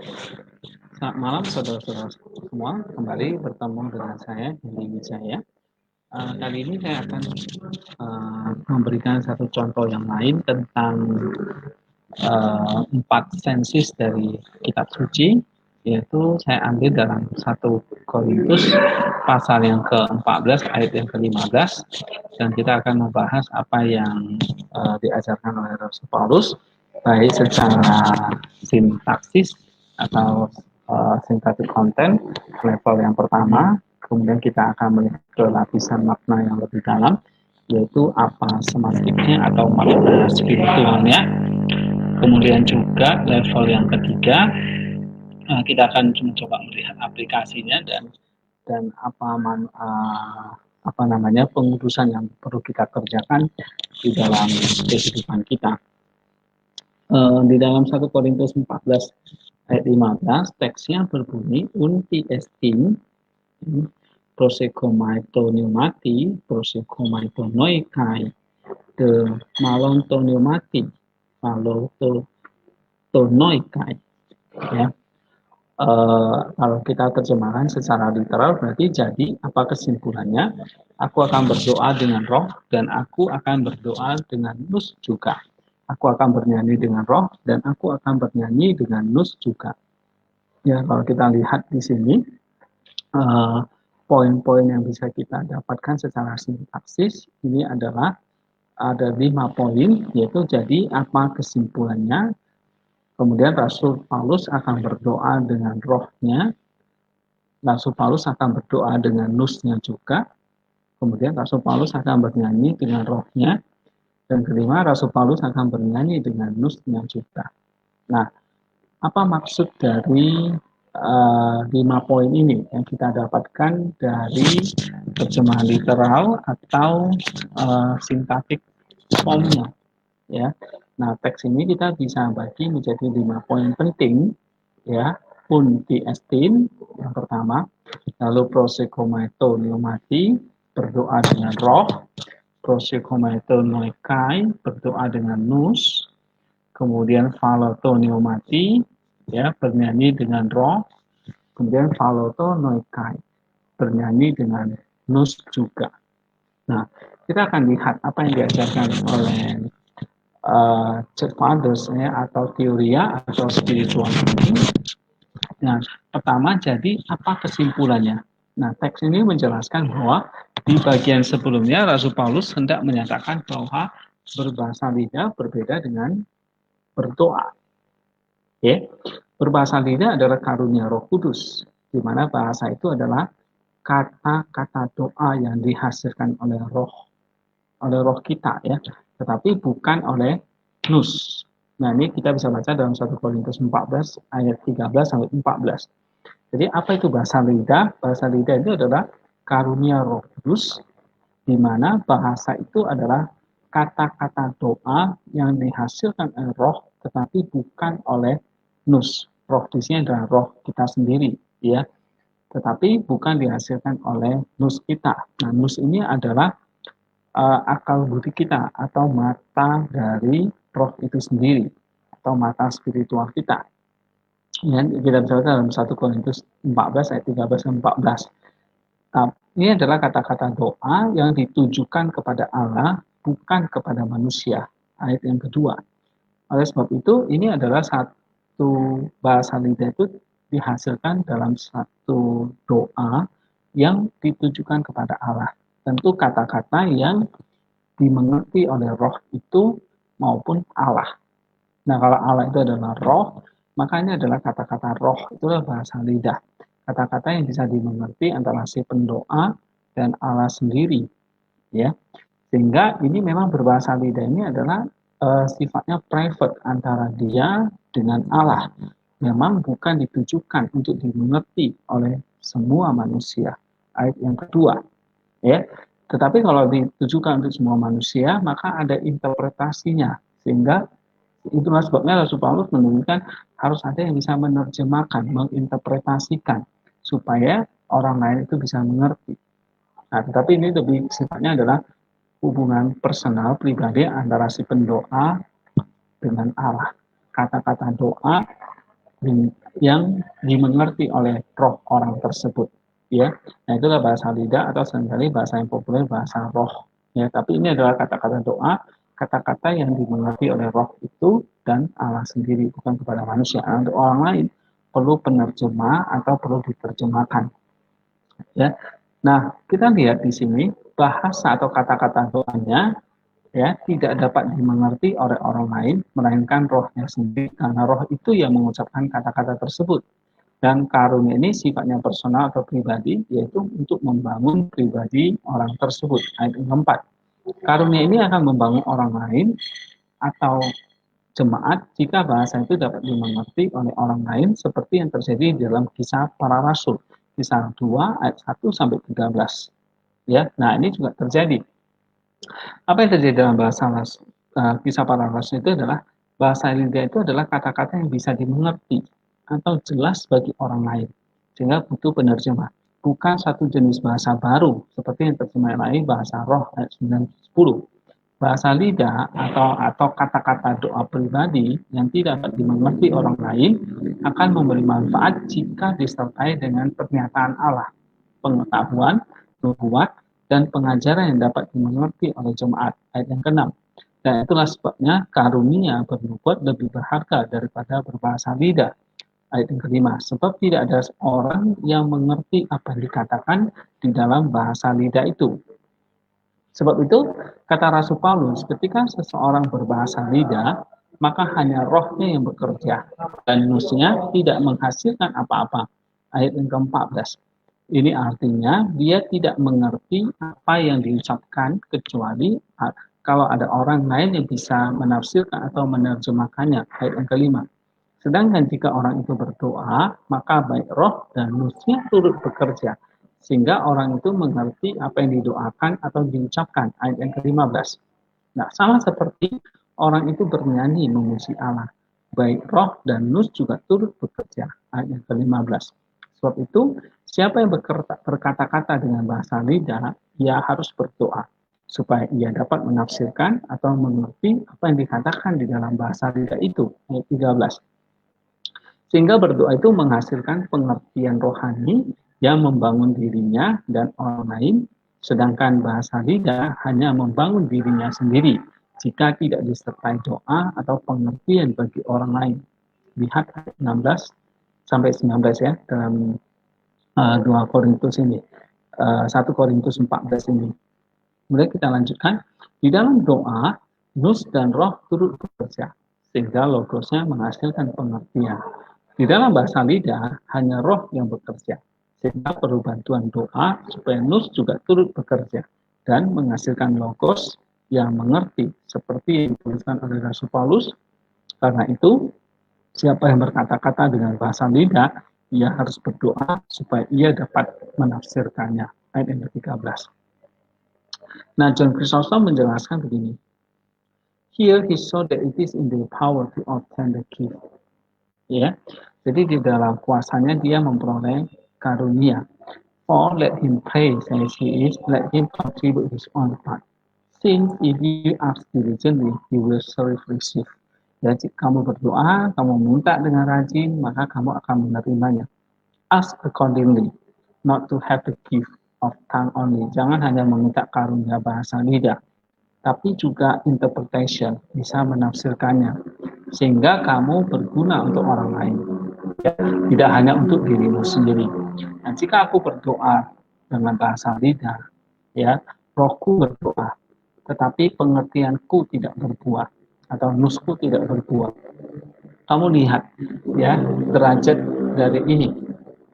Selamat malam saudara-saudara semua, kembali bertemu dengan saya Hendy Wijaya. Kali ini saya akan memberikan satu contoh yang lain tentang 4 sensis dari kitab suci, yaitu saya ambil dalam 1 Korintus pasal yang ke-14 ayat yang ke-15, dan kita akan membahas apa yang diajarkan oleh Rasul Paulus, baik secara sintaksis atau sintaktik konten level yang pertama. Kemudian kita akan melihat ke lapisan makna yang lebih dalam, yaitu apa semantiknya atau makna spiritualnya. Kemudian juga level yang ketiga, kita akan mencoba melihat aplikasinya dan apa namanya pengurusan yang perlu kita kerjakan di dalam kehidupan kita. Di dalam 1 Korintus 14 ayat 15, teksnya berbunyi unti estin prosekomaitonimati prosekomaitonoikai de malontonimati malotonoikai, ya. Kalau kita terjemahkan secara literal berarti jadi apa kesimpulannya? Aku akan berdoa dengan roh dan aku akan berdoa dengan nus juga. Aku akan bernyanyi dengan roh dan aku akan bernyanyi dengan nus juga. Ya, kalau kita lihat di sini poin-poin yang bisa kita dapatkan secara sintaksis ini adalah ada 5 poin, yaitu jadi apa kesimpulannya. Kemudian Rasul Paulus akan berdoa dengan rohnya. Rasul Paulus akan berdoa dengan nusnya juga. Kemudian Rasul Paulus akan bernyanyi dengan rohnya. Dan kelima, Rasul Paulus akan bernyanyi dengan nusnya juga. Nah, apa maksud dari 5 poin ini yang kita dapatkan dari terjemahan literal atau sintaktik formnya, ya. Nah, teks ini kita bisa bagi menjadi 5 poin penting, ya. Unti estin yang pertama, lalu prosekomaito neumati, berdoa dengan roh, prosekomaito noikai, berdoa dengan nus, kemudian faloto neumati, ya, bernyanyi dengan roh, kemudian faloto noikai, bernyanyi dengan nus juga. Nah, kita akan lihat apa yang diajarkan oleh Church Fathers, ya, atau teoria atau spiritual ini. Nah, pertama jadi apa kesimpulannya? Nah, teks ini menjelaskan bahwa di bagian sebelumnya Rasul Paulus hendak menyatakan bahwa berbahasa lidah berbeda dengan berdoa. Ya, berbahasa lidah adalah karunia Roh Kudus, di mana bahasa itu adalah kata-kata doa yang dihasilkan oleh roh kita, ya, tetapi bukan oleh nus. Nah, ini kita bisa baca dalam 1 Korintus 14 ayat 13 sampai 14. Jadi apa itu bahasa lidah? Bahasa lidah itu adalah karunia Roh Kudus, di mana bahasa itu adalah kata-kata doa yang dihasilkan oleh roh, tetapi bukan oleh nus. Roh di sini adalah roh kita sendiri, ya, tetapi bukan dihasilkan oleh nus kita. Nah, nus ini adalah akal budi kita atau mata dari roh itu sendiri atau mata spiritual kita. Ya, kita bisa dalam 1 Korintus 14 ayat 13 dan 14. Nah, ini adalah kata-kata doa yang ditujukan kepada Allah, bukan kepada manusia. Ayat yang kedua. Oleh sebab itu, ini adalah satu bahasa lidah itu dihasilkan dalam satu doa yang ditujukan kepada Allah. Tentu kata-kata yang dimengerti oleh roh itu maupun Allah. Nah, kalau Allah itu adalah roh, maka ini adalah kata-kata roh, itulah bahasa lidah. Kata-kata yang bisa dimengerti antara si pendoa dan Allah sendiri, ya. Sehingga ini memang berbahasa lidah ini adalah sifatnya private antara dia dengan Allah. Memang bukan ditujukan untuk dimengerti oleh semua manusia. Ayat yang kedua, ya. Tetapi kalau ditujukan untuk semua manusia, maka ada interpretasinya. Sehingga itulah sebabnya Rasul Paulus menuliskan harus ada yang bisa menerjemahkan, menginterpretasikan, supaya orang lain itu bisa mengerti. Nah, tetapi ini lebih sifatnya adalah hubungan personal, pribadi antara si pendoa dengan Allah. Kata-kata doa yang dimengerti oleh roh orang tersebut, ya. Nah, itulah bahasa lidah atau seringkali bahasa yang populer bahasa roh, ya. Tapi ini adalah kata-kata doa, kata-kata yang dimengerti oleh roh itu dan Allah sendiri, bukan kepada manusia. Nah, untuk orang lain perlu penerjemah atau perlu diterjemahkan, ya. Nah, kita lihat di sini bahasa atau kata-kata doanya, ya, tidak dapat dimengerti oleh orang lain melainkan rohnya sendiri, karena roh itu yang mengucapkan kata-kata tersebut. Dan karunia ini sifatnya personal atau pribadi, yaitu untuk membangun pribadi orang tersebut. Ayat yang keempat, karunia ini akan membangun orang lain atau jemaat jika bahasa itu dapat dimengerti oleh orang lain, seperti yang terjadi di dalam kisah para rasul, kisah 2 ayat 1 sampai 13. Ya, nah ini juga terjadi. Apa yang terjadi dalam bahasa kisah para rasul itu adalah bahasa lidah itu adalah kata-kata yang bisa dimengerti atau jelas bagi orang lain, sehingga butuh penerjemah. Bukan satu jenis bahasa baru seperti yang terjemah lain bahasa roh ayat 9-10. Bahasa lidah atau kata-kata doa pribadi yang tidak dapat dimengerti orang lain akan memberi manfaat jika disertai dengan pernyataan Allah, pengetahuan, nubuat, dan pengajaran yang dapat dimengerti oleh jemaat. Ayat yang ke-6. Dan itulah sebabnya karunia bernubuat lebih berharga daripada berbahasa lidah. Ayat yang ke-5. Sebab tidak ada orang yang mengerti apa yang dikatakan di dalam bahasa lidah itu. Sebab itu, kata Rasul Paulus, ketika seseorang berbahasa lidah, maka hanya rohnya yang bekerja, dan nusnya tidak menghasilkan apa-apa. Ayat yang ke-14. Ini artinya dia tidak mengerti apa yang diucapkan kecuali kalau ada orang lain yang bisa menafsirkan atau menerjemahkannya. Ayat yang kelima. Sedangkan jika orang itu berdoa, maka baik roh dan nusnya turut bekerja, sehingga orang itu mengerti apa yang didoakan atau diucapkan. Ayat yang ke-15. Nah, sama seperti orang itu bernyanyi memuji Allah, baik roh dan nus juga turut bekerja. Ayat yang ke-15. Sebab itu, siapa yang berkata-kata dengan bahasa lidah, ia harus berdoa, supaya ia dapat menafsirkan atau mengerti apa yang dikatakan di dalam bahasa lidah itu. Ayat 13. Sehingga berdoa itu menghasilkan pengertian rohani yang membangun dirinya dan orang lain, sedangkan bahasa lidah hanya membangun dirinya sendiri jika tidak disertai doa atau pengertian bagi orang lain. Lihat ayat 16 sampai 19 ya dalam 2 Korintus ini, 1 Korintus 14 ini. Kemudian kita lanjutkan, di dalam doa, nus dan roh turut bekerja, sehingga logosnya menghasilkan pengertian. Di dalam bahasa lidah, hanya roh yang bekerja, sehingga perlu bantuan doa supaya nus juga turut bekerja dan menghasilkan logos yang mengerti, seperti yang dituliskan oleh Rasul Paulus. Karena itu, siapa yang berkata-kata dengan bahasa lidah, ia harus berdoa supaya ia dapat menafsirkannya. Ayat yang ke-13. Nah, John Chrysostom menjelaskan begini. Here he saw that it is in their power to obtain the gift. Ya, jadi di dalam kuasanya dia memperoleh karunia. For let him pray, says he is, let him contribute his own part. Since if you ask diligently, you will surely receive. Ya, jika kamu berdoa, kamu minta dengan rajin, maka kamu akan menerimanya. Ask accordingly, not to have the gift of tongue only. Jangan hanya meminta karunia bahasa lidah, tapi juga interpretation, bisa menafsirkannya, sehingga kamu berguna untuk orang lain, ya, tidak hanya untuk dirimu sendiri. Dan jika aku berdoa dengan bahasa lidah, ya, rohku berdoa, tetapi pengertianku tidak berbuah atau nusku tidak berbuah. Kamu lihat, ya, derajat dari ini.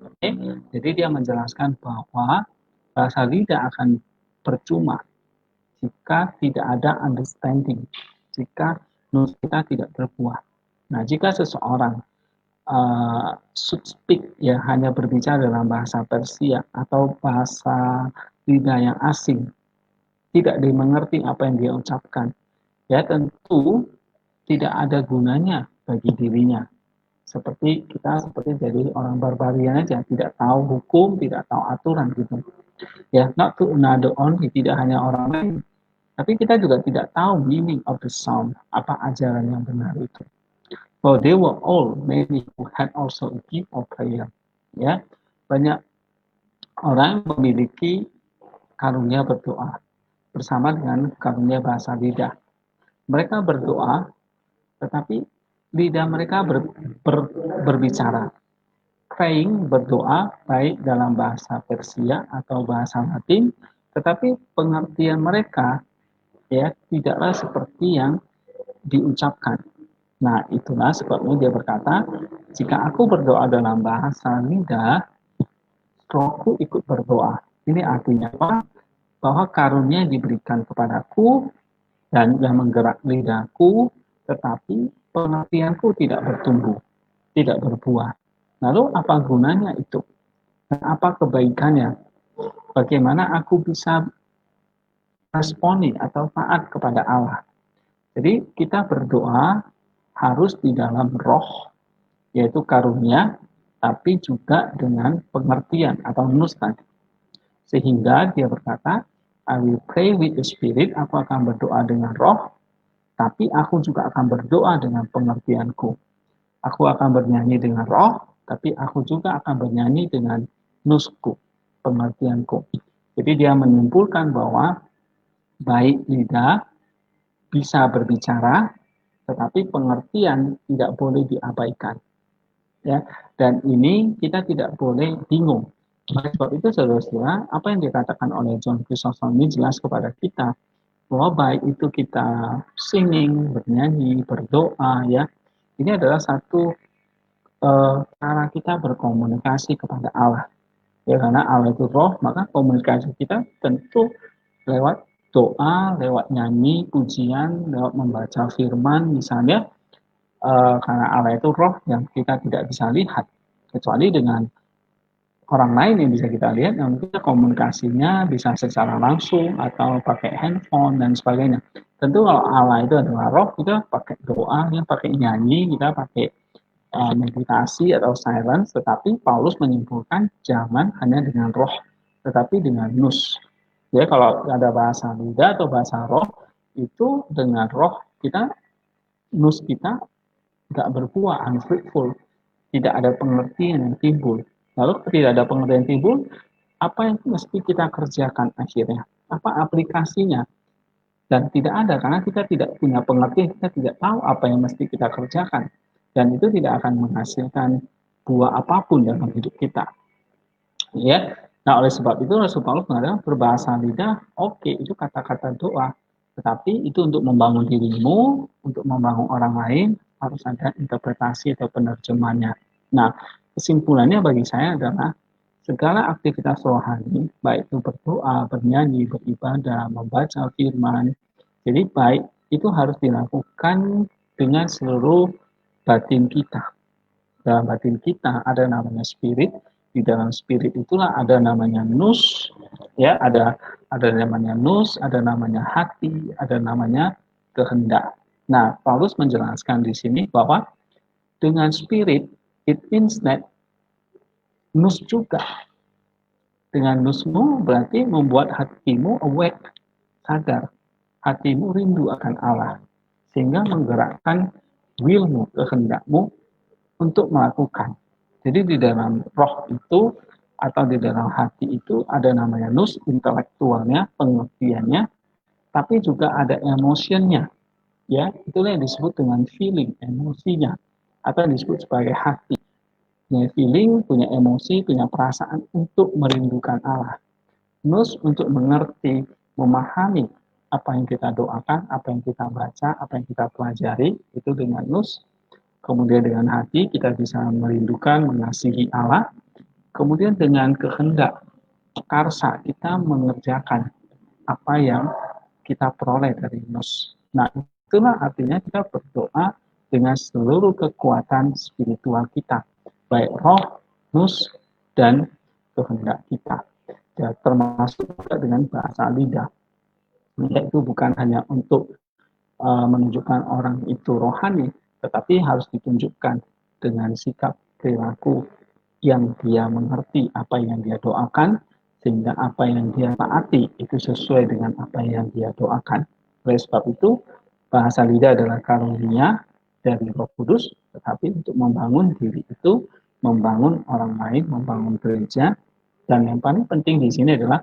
Oke? Jadi dia menjelaskan bahwa bahasa lidah akan percuma jika tidak ada understanding, jika nus kita tidak berbuah. Nah, jika seseorang speak, ya, hanya berbicara dalam bahasa Persia atau bahasa lidah yang asing, tidak dimengerti apa yang dia ucapkan, ya tentu tidak ada gunanya bagi dirinya. Seperti jadi orang barbarian aja, tidak tahu hukum, tidak tahu aturan gitu. Ya, not to another only, tidak hanya orang lain, tapi kita juga tidak tahu meaning of the sound, apa ajaran yang benar itu. Oh, they were all many who had also a gift of prayer. Ya, banyak orang memiliki karunia berdoa bersama dengan karunia bahasa lidah. Mereka berdoa, tetapi lidah mereka berbicara. Praying, berdoa, baik dalam bahasa Persia atau bahasa Latin, tetapi pengertian mereka ya tidaklah seperti yang diucapkan. Nah, itulah sebabnya dia berkata, jika aku berdoa dalam bahasa lidah, rohku ikut berdoa. Ini artinya apa? Bahwa karunia yang diberikan kepadaku dan yang menggerak lidahku, tetapi pengertianku tidak bertumbuh, tidak berbuah. Lalu apa gunanya itu? Dan apa kebaikannya? Bagaimana aku bisa responi atau taat kepada Allah? Jadi kita berdoa harus di dalam roh, yaitu karunia, tapi juga dengan pengertian atau nus tadi. Sehingga dia berkata, I will pray with the spirit, aku akan berdoa dengan roh, tapi aku juga akan berdoa dengan pengertianku. Aku akan bernyanyi dengan roh, tapi aku juga akan bernyanyi dengan nusku, pengertianku. Jadi dia menyimpulkan bahwa baik lidah bisa berbicara, tetapi pengertian tidak boleh diabaikan. Ya, dan ini kita tidak boleh bingung. Oleh sebab itu, saudara-saudara, apa yang dikatakan oleh John Chrysostom ini jelas kepada kita bahwa baik itu kita singing, bernyanyi, berdoa, ya, ini adalah satu cara kita berkomunikasi kepada Allah. Ya, karena Allah itu roh, maka komunikasi kita tentu lewat doa, lewat nyanyi, pujian, lewat membaca firman, misalnya, karena Allah itu roh yang kita tidak bisa lihat, kecuali dengan orang lain yang bisa kita lihat, yang kita komunikasinya bisa secara langsung atau pakai handphone dan sebagainya. Tentu kalau Allah itu adalah roh, kita pakai doa, kita pakai nyanyi, kita pakai meditasi atau silence, tetapi Paulus menyimpulkan jangan hanya dengan roh, tetapi dengan nus. Ya, kalau ada bahasa lidah atau bahasa roh, itu dengan roh kita, nus kita nggak berbuah, unfruitful, tidak ada pengertian yang timbul. Lalu tidak ada pengertian yang timbul, apa yang mesti kita kerjakan akhirnya? Apa aplikasinya? Dan tidak ada, karena kita tidak punya pengertian, kita tidak tahu apa yang mesti kita kerjakan. Dan itu tidak akan menghasilkan buah apapun dalam hidup kita. Ya, nah oleh sebab itu Rasul Paulus mengatakan berbahasa lidah, oke, itu kata-kata doa. Tetapi itu untuk membangun dirimu, untuk membangun orang lain, harus ada interpretasi atau penerjemahnya. Nah, kesimpulannya bagi saya adalah segala aktivitas rohani, baik itu berdoa, bernyanyi, beribadah, membaca firman, jadi baik itu harus dilakukan dengan seluruh batin kita. Dalam batin kita ada namanya spirit, di dalam spirit itulah ada namanya nus, ya, ada namanya nus, ada namanya hati, ada namanya kehendak. Nah, Paulus menjelaskan di sini bahwa dengan spirit it means that nus juga. Dengan nusmu berarti membuat hatimu awake, sadar. Hatimu rindu akan Allah, sehingga menggerakkan willmu, kehendakmu untuk melakukan. Jadi di dalam roh itu atau di dalam hati itu ada namanya nus, intelektualnya, pengertiannya, tapi juga ada emotionnya. Ya, itulah yang disebut dengan feeling, emosinya, atau yang disebut sebagai hati. Punya feeling, punya emosi, punya perasaan untuk merindukan Allah. Nus untuk mengerti, memahami apa yang kita doakan, apa yang kita baca, apa yang kita pelajari, itu dengan nus. Kemudian dengan hati kita bisa merindukan, mengasihi Allah. Kemudian dengan kehendak, karsa, kita mengerjakan apa yang kita peroleh dari nus. Nah, itulah artinya kita berdoa dengan seluruh kekuatan spiritual kita, baik roh, nus, dan kehendak kita. Ya, termasuk juga dengan bahasa lidah. Itu bukan hanya untuk menunjukkan orang itu rohani, tetapi harus ditunjukkan dengan sikap perilaku yang dia mengerti apa yang dia doakan, sehingga apa yang dia taati itu sesuai dengan apa yang dia doakan. Oleh sebab itu, bahasa lidah adalah karunia, dari Roh Kudus, tetapi untuk membangun diri itu, membangun orang lain, membangun gereja, dan yang paling penting di sini adalah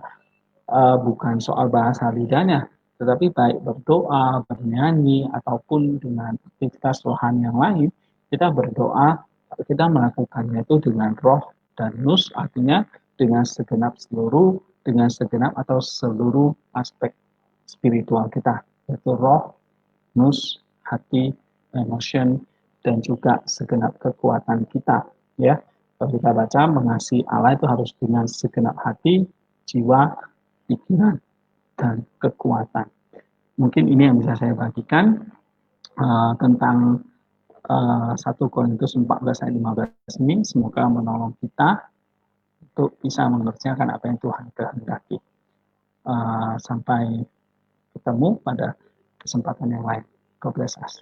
bukan soal bahasa lidahnya, tetapi baik berdoa, bernyanyi, ataupun dengan aktivitas rohani yang lain, kita berdoa, kita melakukannya itu dengan roh dan nus, artinya dengan segenap atau seluruh aspek spiritual kita, yaitu roh, nus, hati, emotion, dan juga segenap kekuatan kita. Ya, kalau kita baca mengasihi Allah itu harus dengan segenap hati, jiwa, pikiran, dan kekuatan. Mungkin ini yang bisa saya bagikan tentang 1 Korintus 14 ayat 15 ini. Semoga menolong kita untuk bisa mengerjakan apa yang Tuhan kehendaki. Sampai ketemu pada kesempatan yang lain. God bless us.